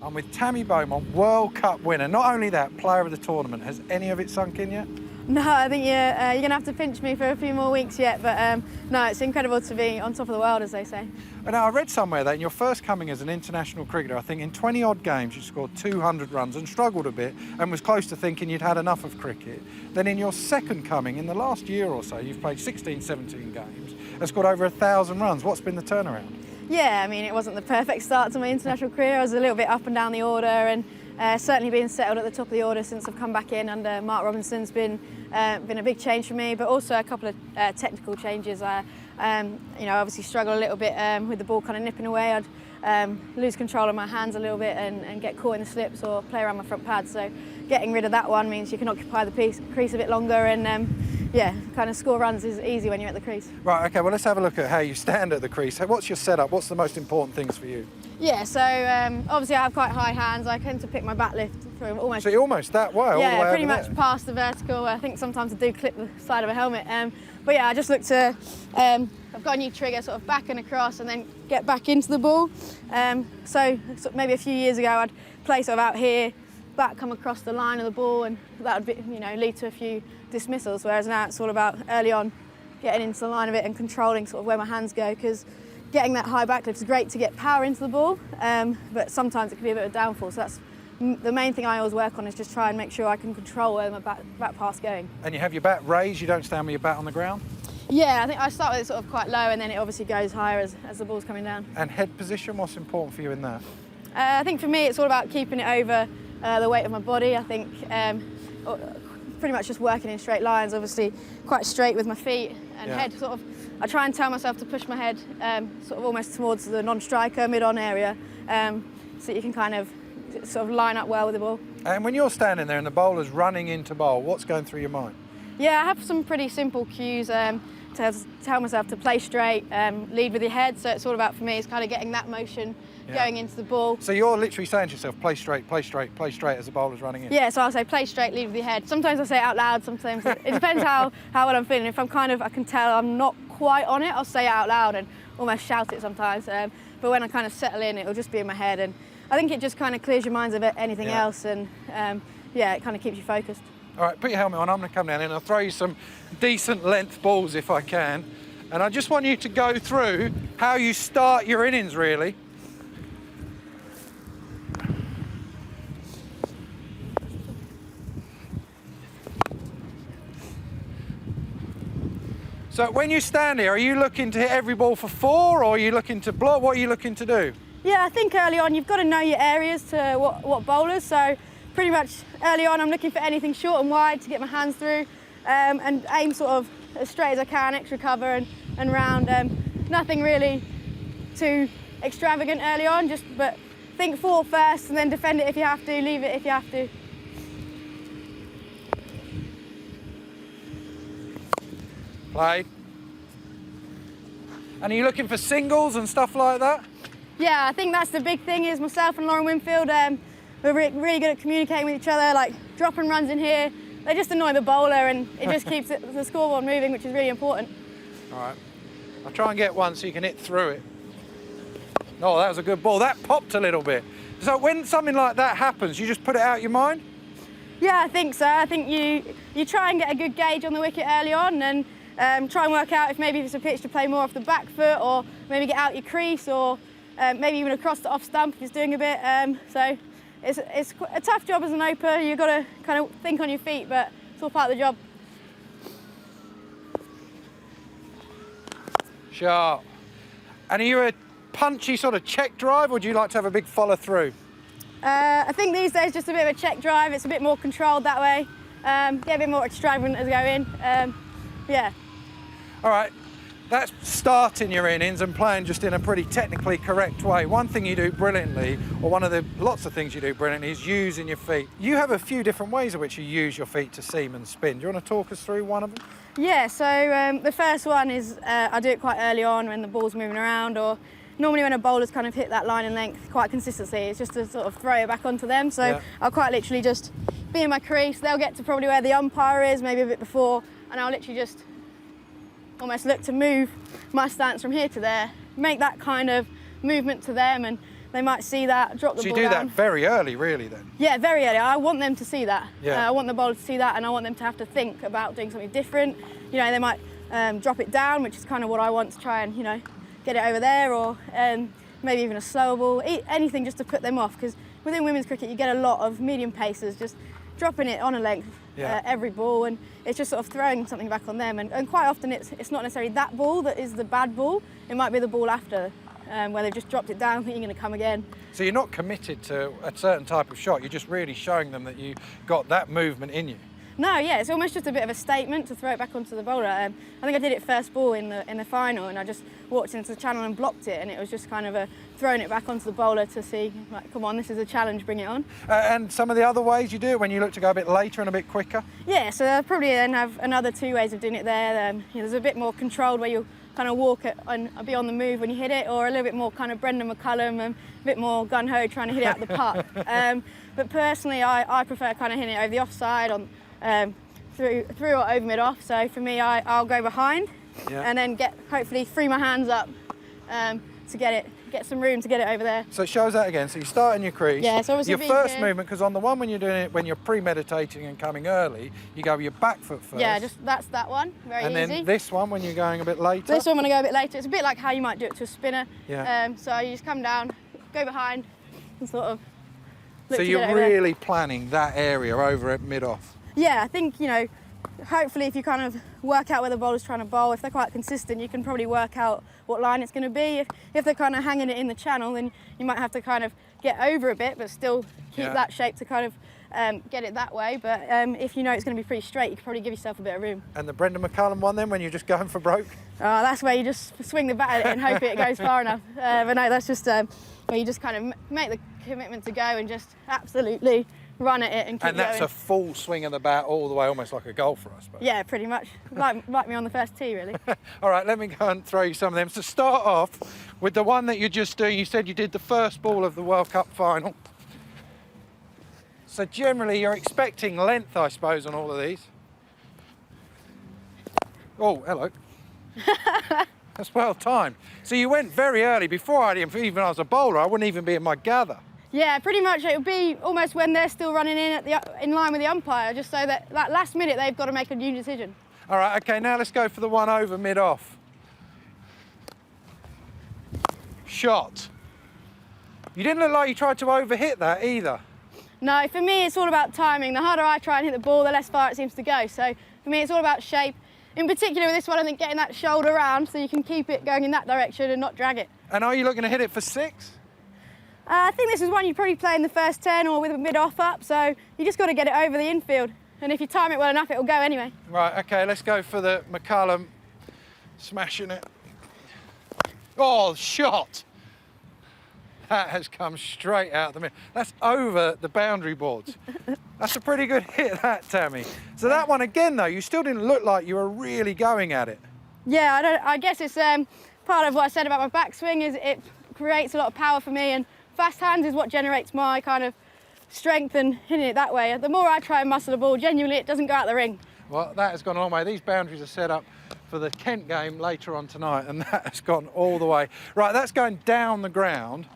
I'm with Tammy Beaumont, World Cup winner. Not only that, player of the tournament. Has any of it sunk in yet? No, I think you're going to have to pinch me for a few more weeks yet, but no, it's incredible to be on top of the world, as they say. Now, I read somewhere that in your first coming as an international cricketer, I think in 20-odd games you scored 200 runs and struggled a bit and was close to thinking you'd had enough of cricket. Then in your second coming, in the last year or so, you've played 16, 17 games and scored over 1,000 runs. What's been the turnaround? Yeah, I mean, it wasn't the perfect start to my international career. I was a little bit up and down the order, and certainly being settled at the top of the order since I've come back in under Mark Robinson's been a big change for me, but also a couple of technical changes. I obviously struggle a little bit with the ball kind of nipping away. I'd lose control of my hands a little bit and get caught in the slips or play around my front pad. So getting rid of that one means you can occupy the crease a bit longer and kind of score runs is easy when you're at the crease. Right, okay, well let's have a look at how you stand at the crease. What's your setup? What's the most important things for you? Yeah, so obviously I have quite high hands. I tend to pick my bat lift from almost... So you're almost that way, all the way Yeah, pretty over much there. past the vertical. I think sometimes I do clip the side of a helmet. But yeah, I just look to... I've got a new trigger, sort of back and across and then get back into the ball. So maybe a few years ago I'd play sort of out here, bat come across the line of the ball, and that would be, lead to a few dismissals, whereas now it's all about early on getting into the line of it and controlling sort of where my hands go, because getting that high back lift is great to get power into the ball, but sometimes it can be a bit of a downfall. So that's the main thing I always work on, is just try and make sure I can control where my back pass going. And you have your bat raised, you don't stand with your bat on the ground? Yeah, I think I start with it sort of quite low and then it obviously goes higher as the ball's coming down. And head position, what's important for you in that? I think for me it's all about keeping it over the weight of my body. I think pretty much just working in straight lines, obviously quite straight with my feet and head sort of. I try and tell myself to push my head sort of almost towards the non-striker, mid-on area, so you can kind of sort of line up well with the ball. And when you're standing there and the bowler's running into bowl, what's going through your mind? Yeah, I have some pretty simple cues to tell myself to play straight, lead with your head, so it's all about, for me, it's kind of getting that motion going into the ball. So you're literally saying to yourself, play straight, play straight, play straight as the bowler's running in? Yeah, so I'll say play straight, lead with your head. Sometimes I say it out loud, sometimes it depends how well I'm feeling. If I can tell I'm not quite on it, I'll say it out loud and almost shout it sometimes. But when I kind of settle in, it'll just be in my head, and I think it just kind of clears your minds of anything else, and it kind of keeps you focused. All right, put your helmet on. I'm going to come down and I'll throw you some decent length balls if I can. And I just want you to go through how you start your innings, really. So when you stand here, are you looking to hit every ball for 4, or are you looking to block? What are you looking to do? Yeah, I think early on you've got to know your areas to what bowlers. So pretty much early on I'm looking for anything short and wide to get my hands through, and aim sort of as straight as I can, extra cover and round. Nothing really too extravagant early on, but think 4 first and then defend it if you have to, leave it if you have to. Play. And are you looking for singles and stuff like that? Yeah, I think that's the big thing, is myself and Lauren Winfield, we're really good at communicating with each other, like dropping runs in here. They just annoy the bowler and it just keeps the scoreboard moving, which is really important. All right, I'll try and get one so you can hit through it. Oh, that was a good ball. That popped a little bit. So when something like that happens, you just put it out your mind? Yeah, I think so. I think you try and get a good gauge on the wicket early on, and try and work out if maybe it's a pitch to play more off the back foot, or maybe get out your crease, or maybe even across the off stump if it's doing a bit. So it's a tough job as an opener. You've got to kind of think on your feet, but it's all part of the job. Sharp. And are you a punchy sort of check drive, or do you like to have a big follow through? I think these days just a bit of a check drive. It's a bit more controlled that way. Get a bit more extravagant as I go in. Yeah. All right, that's starting your innings and playing just in a pretty technically correct way. One thing you do brilliantly, or one of the lots of things you do brilliantly, is using your feet. You have a few different ways in which you use your feet to seam and spin. Do you want to talk us through one of them? Yeah, so the first one is I do it quite early on when the ball's moving around, or normally when a bowler's kind of hit that line and length quite consistently, it's just to sort of throw it back onto them. So I'll quite literally just be in my crease. They'll get to probably where the umpire is, maybe a bit before, and I'll literally just almost look to move my stance from here to there, make that kind of movement to them, and they might see that, drop the So you ball do down. that very early, really, then? Yeah, very early. I want them to see that. Yeah. I want the bowler to see that, and I want them to have to think about doing something different. You know, they might drop it down, which is kind of what I want to try and, you know, get it over there, or maybe even a slower ball, anything just to put them off, because within women's cricket you get a lot of medium pacers just dropping it on a length every ball, and it's just sort of throwing something back on them, and quite often it's not necessarily that ball that is the bad ball, it might be the ball after, where they've just dropped it down, think you're going to come again. So you're not committed to a certain type of shot, you're just really showing them that you got that movement in you. No, yeah, it's almost just a bit of a statement to throw it back onto the bowler. I think I did it first ball in the final, and I just walked into the channel and blocked it, and it was just kind of throwing it back onto the bowler to see, like, come on, this is a challenge, bring it on. And some of the other ways you do it when you look to go a bit later and a bit quicker? Yeah, so I'll probably then have another 2 ways of doing it there. You know, there's a bit more controlled where you'll kind of walk it and be on the move when you hit it, or a little bit more kind of Brendan McCullum, a bit more gun-ho trying to hit it out the park. But personally, I prefer kind of hitting it over the offside, on through or over mid-off. So for me, I'll go behind and then hopefully free my hands up to get some room to get it over there. So it shows that again. So you start in your crease. Yeah, so obviously your first movement, because on the one when you're doing it, when you're premeditating and coming early, you go with your back foot first. Yeah, that's that one, very easy. And then this one when you're going a bit later. This one when I go a bit later, it's a bit like how you might do it to a spinner. Yeah. So you just come down, go behind, and sort of look So to you're get it over there. really planning that area over at mid-off. Yeah, I think, you know, hopefully if you kind of work out where the bowler's trying to bowl, if they're quite consistent, you can probably work out what line it's going to be. If they're kind of hanging it in the channel, then you might have to kind of get over a bit, but still keep that shape to kind of get it that way. But if you know it's going to be pretty straight, you can probably give yourself a bit of room. And the Brendan McCullum one then, when you're just going for broke? That's where you just swing the bat at it and hope it goes far enough. But no, that's just where you just kind of make the commitment to go and just absolutely run at it and keep And that's going. a full swing of the bat all the way, almost like a golfer, I suppose. Yeah, pretty much. Like me on the first tee, really. All right, let me go and throw you some of them. So start off with the one that you're just doing. You said you did the first ball of the World Cup final. So generally you're expecting length, I suppose, on all of these. Oh, hello. That's well timed. So you went very early. Before even I was a bowler, I wouldn't even be in my gather. Yeah, pretty much. It would be almost when they're still running in line with the umpire, just so that last minute they've got to make a new decision. All right, okay, now let's go for the one over mid-off. Shot. You didn't look like you tried to overhit that either. No, for me it's all about timing. The harder I try and hit the ball, the less far it seems to go. So for me it's all about shape. In particular with this one, I think getting that shoulder round so you can keep it going in that direction and not drag it. And are you looking to hit it for 6? I think this is one you probably play in the first 10 or with a mid-off up, so you just got to get it over the infield. And if you time it well enough, it'll go anyway. Right, okay, let's go for the McCullum. Smashing it. Oh, shot! That has come straight out the middle. That's over the boundary boards. That's a pretty good hit, that, Tammy. So that one again, though, you still didn't look like you were really going at it. Yeah, I guess it's part of what I said about my backswing is it creates a lot of power for me, and fast hands is what generates my kind of strength and hitting it that way. The more I try and muscle the ball, genuinely it doesn't go out the ring. Well, that has gone a long way. These boundaries are set up for the Kent game later on tonight, and that has gone all the way. Right, that's going down the ground.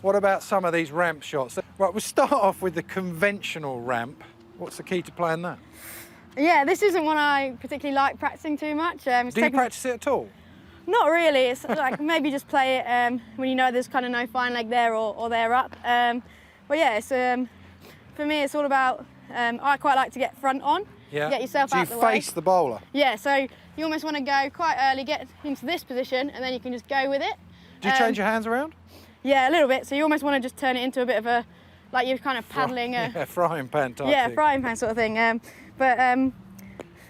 What about some of these ramp shots? Right, we'll start off with the conventional ramp. What's the key to playing that? Yeah, this isn't one I particularly like practicing too much. Do you practice it at all? Not really. It's like maybe just play it when you know there's kind of no fine leg there or they're up. But yeah, it's, for me it's all about, I quite like to get front on, get yourself out the way. So you face the bowler? Yeah, so you almost want to go quite early, get into this position, and then you can just go with it. Do you change your hands around? Yeah, a little bit. So you almost want to just turn it into a bit of a, like you're kind of paddling. Yeah, frying pan type Yeah, thing. frying pan sort of thing.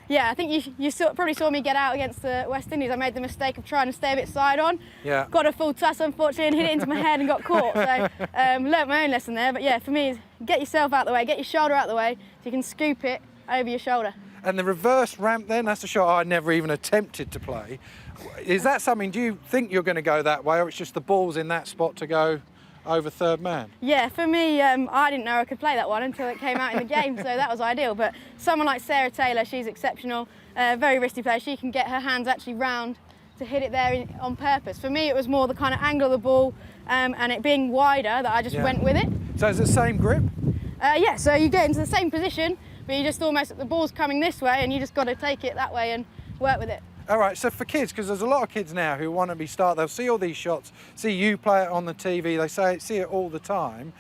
Yeah, I think you probably saw me get out against the West Indies. I made the mistake of trying to stay a bit side on. Yeah. Got a full toss, unfortunately, and hit it into my head and got caught. So learnt my own lesson there. But yeah, for me, get yourself out the way, get your shoulder out the way, so you can scoop it over your shoulder. And the reverse ramp then, that's a shot I never even attempted to play. Is that something, do you think you're going to go that way, or it's just the ball's in that spot to go over third man? Yeah, for me, I didn't know I could play that one until it came out in the game, so that was ideal. But someone like Sarah Taylor, she's exceptional, very wristy player. She can get her hands actually round to hit it there on purpose. For me, it was more the kind of angle of the ball and it being wider that I just went with it. So is it the same grip? Yeah, so you get into the same position, but you just almost, the ball's coming this way and you just got to take it that way and work with it. All right, so for kids, because there's a lot of kids now who want to they'll see all these shots, see you play it on the TV, they see it all the time.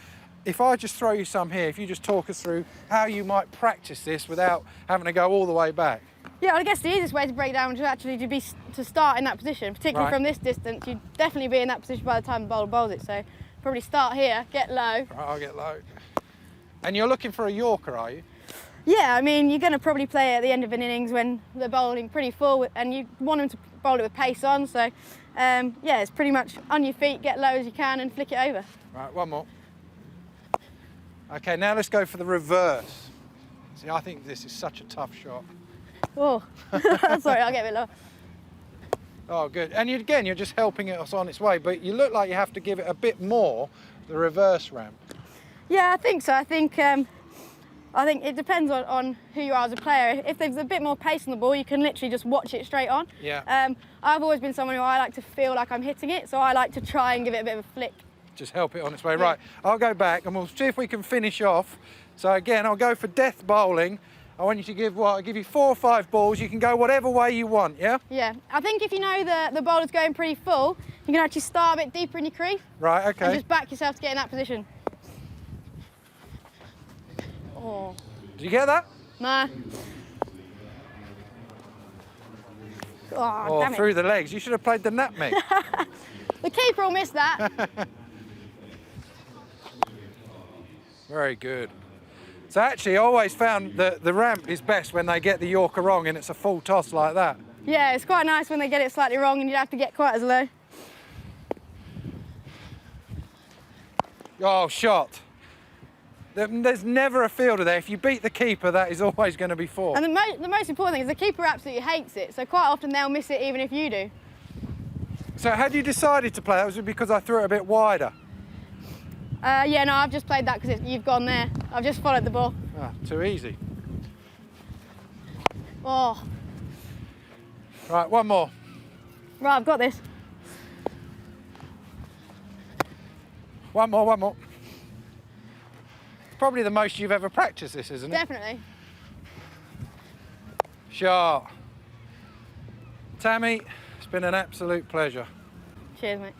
If I just throw you some here, if you just talk us through how you might practice this without having to go all the way back. Yeah, I guess the easiest way to break down is actually to start in that position, particularly from this distance. You'd definitely be in that position by the time the bowler bowls it. So probably start here, get low. Right, I'll get low. And you're looking for a Yorker, are you? Yeah, I mean, you're going to probably play at the end of an innings when they're bowling pretty full and you want them to bowl it with pace on. So, yeah, it's pretty much on your feet, get low as you can and flick it over. Right, one more. Okay, now let's go for the reverse. See, I think this is such a tough shot. Oh, sorry, I'll get a bit lower. Oh, good. And again, you're just helping it on its way, but you look like you have to give it a bit more, the reverse ramp. Yeah, I think so. I think it depends on who you are as a player. If there's a bit more pace on the ball, you can literally just watch it straight on. Yeah. I've always been someone who I like to feel like I'm hitting it, so I like to try and give it a bit of a flick. Just help it on its way. Right, I'll go back and we'll see if we can finish off. So again, I'll go for death bowling. I want you to give I'll give you 4 or 5 balls. You can go whatever way you want, yeah? Yeah. I think if you know the bowler's going pretty full, you can actually start a bit deeper in your crease. Right, okay. And just back yourself to get in that position. Oh. Did you get that? Nah. Oh, damn it. Through the legs. You should have played the nutmeg. The keeper will miss that. Very good. So actually, I always found that the ramp is best when they get the Yorker wrong and it's a full toss like that. Yeah, it's quite nice when they get it slightly wrong and you have to get quite as low. Oh, shot. There's never a fielder there. If you beat the keeper, that is always going to be 4. And the most important thing is the keeper absolutely hates it, so quite often they'll miss it even if you do. So had you decided to play that? Was it because I threw it a bit wider? Yeah, no, I've just played that because you've gone there. I've just followed the ball. Ah, too easy. Oh. Right, one more. Right, I've got this. One more. Probably the most you've ever practiced this, isn't it? Definitely. Shot. Tammy, it's been an absolute pleasure. Cheers, mate.